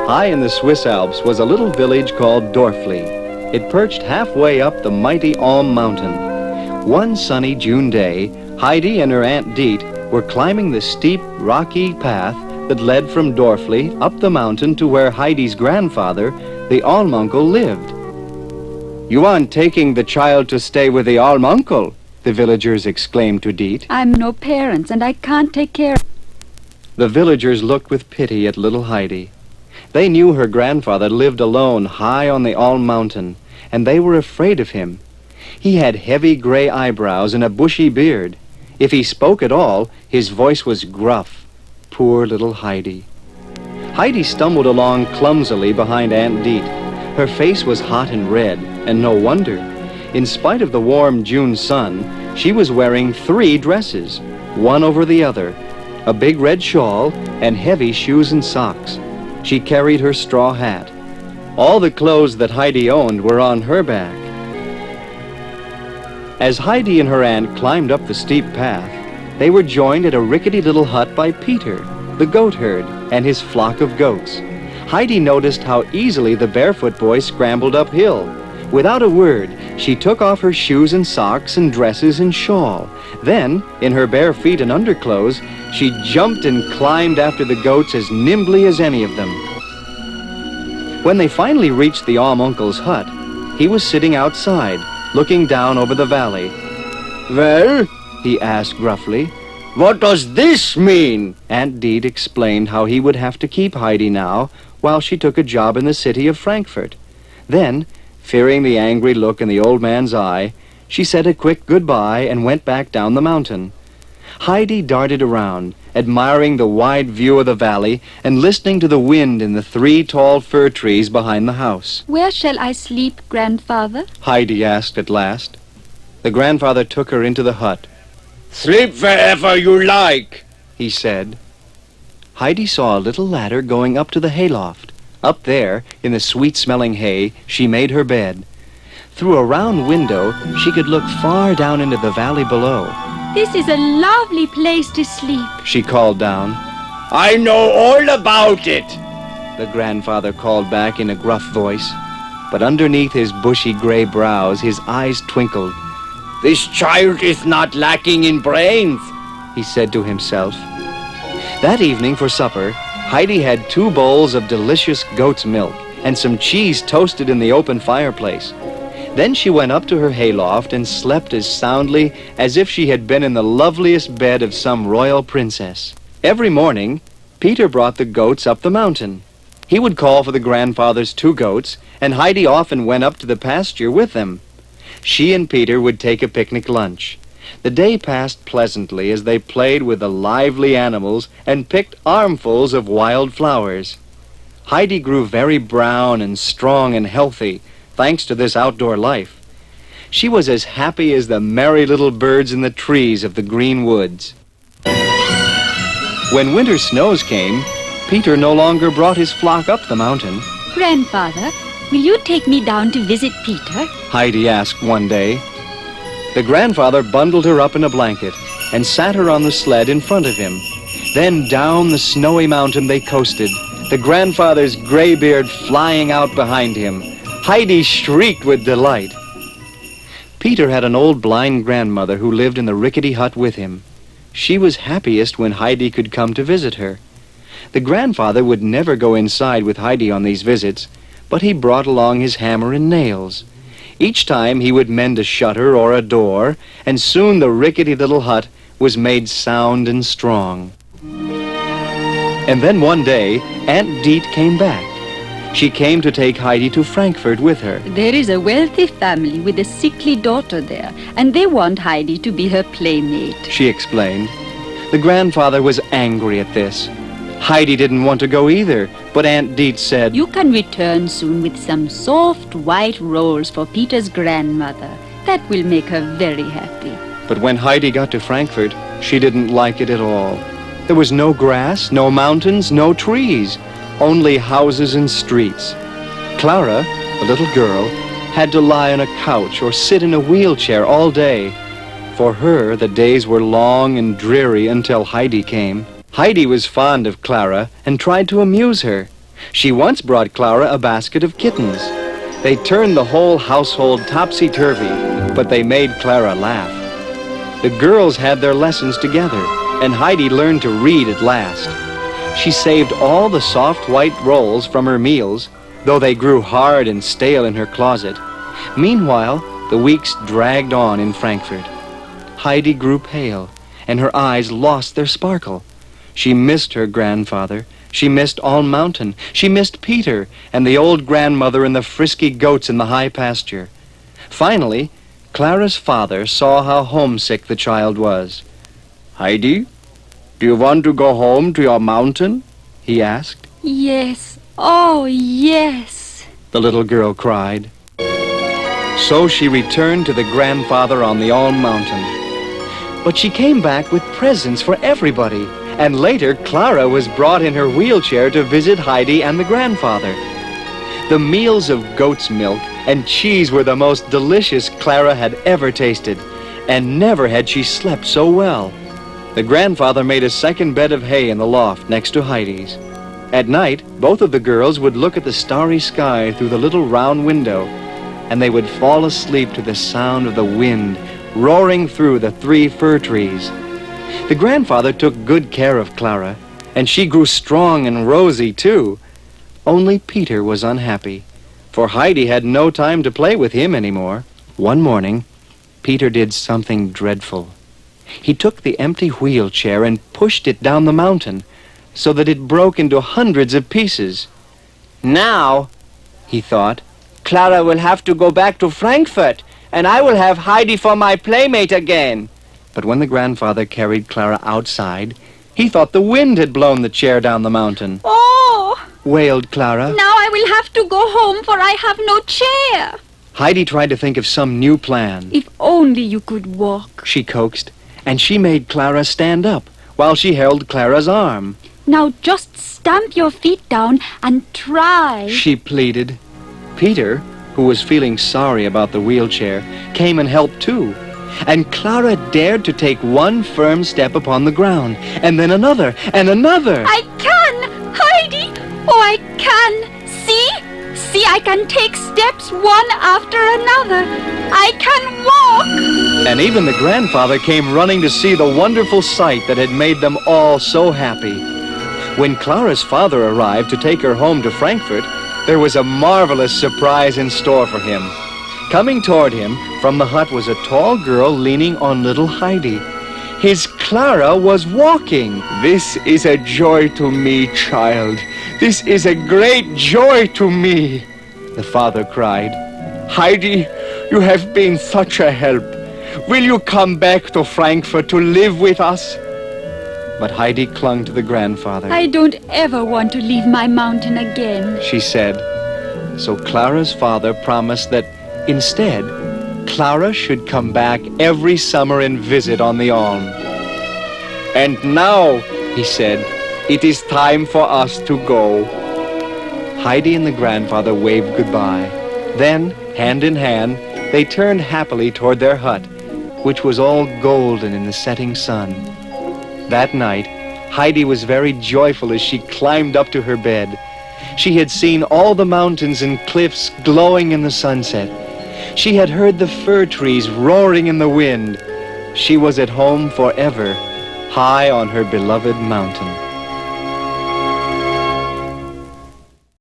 High in the Swiss Alps was a little village called Dorfli. It perched halfway up the mighty Alm Mountain. One sunny June day, Heidi and her Aunt Diet were climbing the steep, rocky path that led from Dorfli up the mountain to where Heidi's grandfather, the Alm Uncle, lived. "You aren't taking the child to stay with the Alm Uncle?" the villagers exclaimed to Diet. "I'm no parents, and I can't take care of..." The villagers looked with pity at little Heidi. They knew her grandfather lived alone high on the Alm Mountain, and they were afraid of him. He had heavy gray eyebrows and a bushy beard. If he spoke at all, his voice was gruff. Poor little Heidi. Heidi stumbled along clumsily behind Aunt Diet. Her face was hot and red, and no wonder. In spite of the warm June sun, she was wearing 3 dresses, one over the other, a big red shawl, and heavy shoes and socks. She carried her straw hat. All the clothes that Heidi owned were on her back. As Heidi and her aunt climbed up the steep path, they were joined at a rickety little hut by Peter, the goat herd, and his flock of goats. Heidi noticed how easily the barefoot boy scrambled uphill. Without a word, she took off her shoes and socks and dresses and shawl. Then, in her bare feet and underclothes, she jumped and climbed after the goats as nimbly as any of them. When they finally reached the Alm Uncle's hut, he was sitting outside, looking down over the valley. "Well," he asked gruffly, "what does this mean?" Aunt Diet explained how he would have to keep Heidi now while she took a job in the city of Frankfurt. Then, fearing the angry look in the old man's eye, she said a quick goodbye and went back down the mountain. Heidi darted around, admiring the wide view of the valley and listening to the wind in the 3 tall fir trees behind the house. "Where shall I sleep, grandfather?" Heidi asked at last. The grandfather took her into the hut. "Sleep wherever you like," he said. Heidi saw a little ladder going up to the hayloft. Up there, in the sweet-smelling hay, she made her bed. Through a round window, she could look far down into the valley below. "This is a lovely place to sleep," she called down. "I know all about it," the grandfather called back in a gruff voice. But underneath his bushy gray brows, his eyes twinkled. "This child is not lacking in brains," he said to himself. That evening for supper, Heidi had 2 bowls of delicious goat's milk and some cheese toasted in the open fireplace. Then she went up to her hayloft and slept as soundly as if she had been in the loveliest bed of some royal princess. Every morning, Peter brought the goats up the mountain. He would call for the grandfather's 2 goats, and Heidi often went up to the pasture with them. She and Peter would take a picnic lunch. The day passed pleasantly as they played with the lively animals and picked armfuls of wild flowers. Heidi grew very brown and strong and healthy, thanks to this outdoor life. She was as happy as the merry little birds in the trees of the green woods. When winter snows came, Peter no longer brought his flock up the mountain. "Grandfather, will you take me down to visit Peter?" Heidi asked one day. The grandfather bundled her up in a blanket and sat her on the sled in front of him. Then down the snowy mountain they coasted, the grandfather's gray beard flying out behind him. Heidi shrieked with delight. Peter had an old blind grandmother who lived in the rickety hut with him. She was happiest when Heidi could come to visit her. The grandfather would never go inside with Heidi on these visits, but he brought along his hammer and nails. Each time he would mend a shutter or a door, and soon the rickety little hut was made sound and strong. And then one day, Aunt Diet came back. She came to take Heidi to Frankfurt with her. "There is a wealthy family with a sickly daughter there, and they want Heidi to be her playmate," she explained. The grandfather was angry at this. Heidi didn't want to go either, but Aunt Diet said, "You can return soon with some soft white rolls for Peter's grandmother. That will make her very happy." But when Heidi got to Frankfurt, she didn't like it at all. There was no grass, no mountains, no trees, only houses and streets. Clara, a little girl, had to lie on a couch or sit in a wheelchair all day. For her, the days were long and dreary until Heidi came. Heidi was fond of Clara and tried to amuse her. She once brought Clara a basket of kittens. They turned the whole household topsy-turvy, but they made Clara laugh. The girls had their lessons together, and Heidi learned to read at last. She saved all the soft white rolls from her meals, though they grew hard and stale in her closet. Meanwhile, the weeks dragged on in Frankfurt. Heidi grew pale, and her eyes lost their sparkle. She missed her grandfather. She missed All Mountain. She missed Peter and the old grandmother and the frisky goats in the high pasture. Finally, Clara's father saw how homesick the child was. Heidi, do you want to go home to your mountain? He asked. Yes, oh yes, The little girl cried. So she returned to the grandfather on the All Mountain. But she came back with presents for everybody. And later, Clara was brought in her wheelchair to visit Heidi and the grandfather. The meals of goat's milk and cheese were the most delicious Clara had ever tasted, and never had she slept so well. The grandfather made a second bed of hay in the loft next to Heidi's. At night, both of the girls would look at the starry sky through the little round window, and they would fall asleep to the sound of the wind roaring through the 3 fir trees. The grandfather took good care of Clara, and she grew strong and rosy, too. Only Peter was unhappy, for Heidi had no time to play with him anymore. One morning, Peter did something dreadful. He took the empty wheelchair and pushed it down the mountain, so that it broke into hundreds of pieces. Now, He thought, Clara will have to go back to Frankfurt, and I will have Heidi for my playmate again. but when the grandfather carried Clara outside, he thought the wind had blown the chair down the mountain. oh, Wailed Clara. now I will have to go home for I have no chair. Heidi tried to think of some new plan. If only you could walk. She coaxed, and she made Clara stand up while she held Clara's arm. Now just stamp your feet down and try. She pleaded. Peter, who was feeling sorry about the wheelchair, came and helped too. And Clara dared to take one firm step upon the ground, and then another, and another. I can, Heidi. Oh, I can. See, I can take steps one after another. I can walk. And even the grandfather came running to see the wonderful sight that had made them all so happy. When Clara's father arrived to take her home to Frankfurt, there was a marvelous surprise in store for him. Coming toward him from the hut was a tall girl leaning on little Heidi. His Clara was walking. This is a joy to me, child. This is a great joy to me, the father cried. Heidi, you have been such a help. Will you come back to Frankfurt to live with us? But Heidi clung to the grandfather. I don't ever want to leave my mountain again. She said. So Clara's father promised that instead, Clara should come back every summer and visit on the Alm. And now, he said, it is time for us to go. Heidi and the grandfather waved goodbye. Then, hand in hand, they turned happily toward their hut, which was all golden in the setting sun. That night, Heidi was very joyful as she climbed up to her bed. She had seen all the mountains and cliffs glowing in the sunset. She had heard the fir trees roaring in the wind. She was at home forever, high on her beloved mountain.